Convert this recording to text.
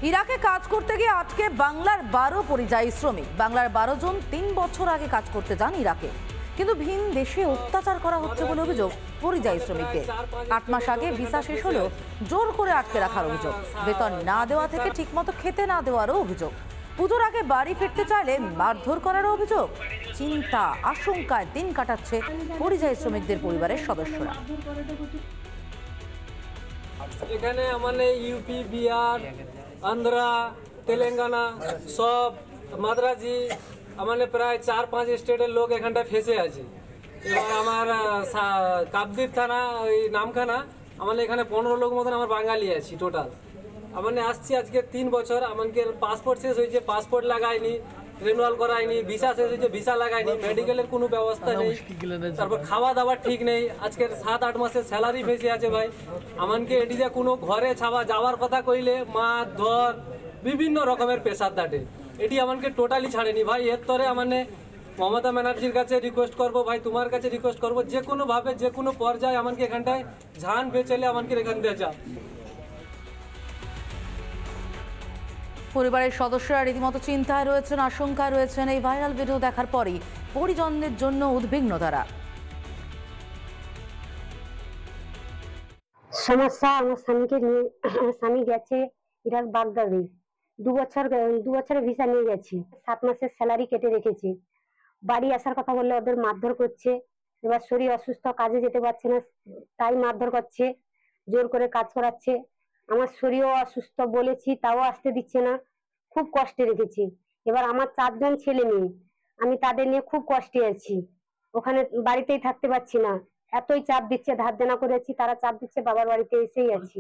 ইরাকে কাজ করতে গিয়ে আটকে বাংলার 12 পরিযায়ী শ্রমিক। বাংলার 12 জন 3 বছর আগে কাজ করতে যান ইরাকে, কিন্তু ভিন দেশে অত্যাচার করা হচ্ছে বলে অভিযোগ পরিযায়ী শ্রমিকদের। 8 মাস আগে ভিসা শেষ হলেও জোর করে আটকে রাখার অভিযোগ। বেতন না দেওয়া থেকে ঠিকমতো খেতে না দেওয়ারও অভিযোগ। পুজোর আগে বাড়ি ফিরতে চাইলে মারধর করারও অভিযোগ। চিন্তা আশঙ্কায় দিন কাটাচ্ছে পরিযায়ী শ্রমিকদের পরিবারের সদস্যরা। এখানে মানে ইউপি, বিহার, আন্ধ্রা, তেলেঙ্গানা, সব মাদ্রাজি মানে প্রায় 4-5 স্টেটের লোক এখানটায় ফেসে আছে। এবার আমার কাকদ্বীপ থানা ওই নামখানা আমার এখানে 15 লোক মতন আমার বাঙালি আছি টোটাল। মানে আসছি আজকে 3 বছর। আমাকে পাসপোর্ট শেষ হয়েছে, পাসপোর্ট লাগায়নি, রিনিউয়াল করায়নি, ভিসা শেষ হয়েছে, ভিসা লাগায়নি, মেডিকেলের কোনো ব্যবস্থা নেই, তারপর খাওয়া দাওয়া ঠিক নেই। আজকের 7-8 মাসের স্যালারি ভেসে আছে ভাই। আমাকে এটিতে কোনো ঘরে ছাওয়া যাওয়ার কথা কইলে মারধর বিভিন্ন রকমের পেশার দাটে। এটি আমাকে টোটালি ছাড়েনি ভাই। এর তরে মানে মমতা ব্যানার্জির কাছে রিকোয়েস্ট করবো ভাই, তোমার কাছে রিকোয়েস্ট করবো, যে কোনোভাবে যে কোনো পর্যায়ে আমাকে এখানটায় ঝান বেচেলে আমাকে এখান দিয়ে যা। পরিবারের সদস্যরা রীতিমতো চিন্তায় রয়েছেন, আশঙ্কায় রয়েছেন। এই ভাইরাল ভিডিও দেখার পরই পরিজনদের জন্য উদ্বিগ্ন তারা। সমস্যা আমার স্বামীকে নিয়ে, স্বামী গেছে ইরাক বাগদাদে 2 বছরের ভিসা নিয়ে গেছে। 7 মাসের স্যালারি কেটে রেখেছে। বাড়ি আসার কথা বললে ওদের মারধর করছে। এবার শরীর অসুস্থ, কাজে যেতে পারছে না, তাই মারধর করছে, জোর করে কাজ করাচ্ছে। আমার শরীরও অসুস্থ, বলেছি তাও আসতে দিচ্ছে না। খুব কষ্টে রেখেছি। এবার আমার 4 জন ছেলে মেয়ে, আমি তাদের নিয়ে খুব কষ্টে আছি। ওখানে বাড়িতেই থাকতে পারছি না, এতই চাপ দিচ্ছে। ধার দেনা করেছি, তারা চাপ দিচ্ছে, বাবার বাড়িতে এসেই আছি।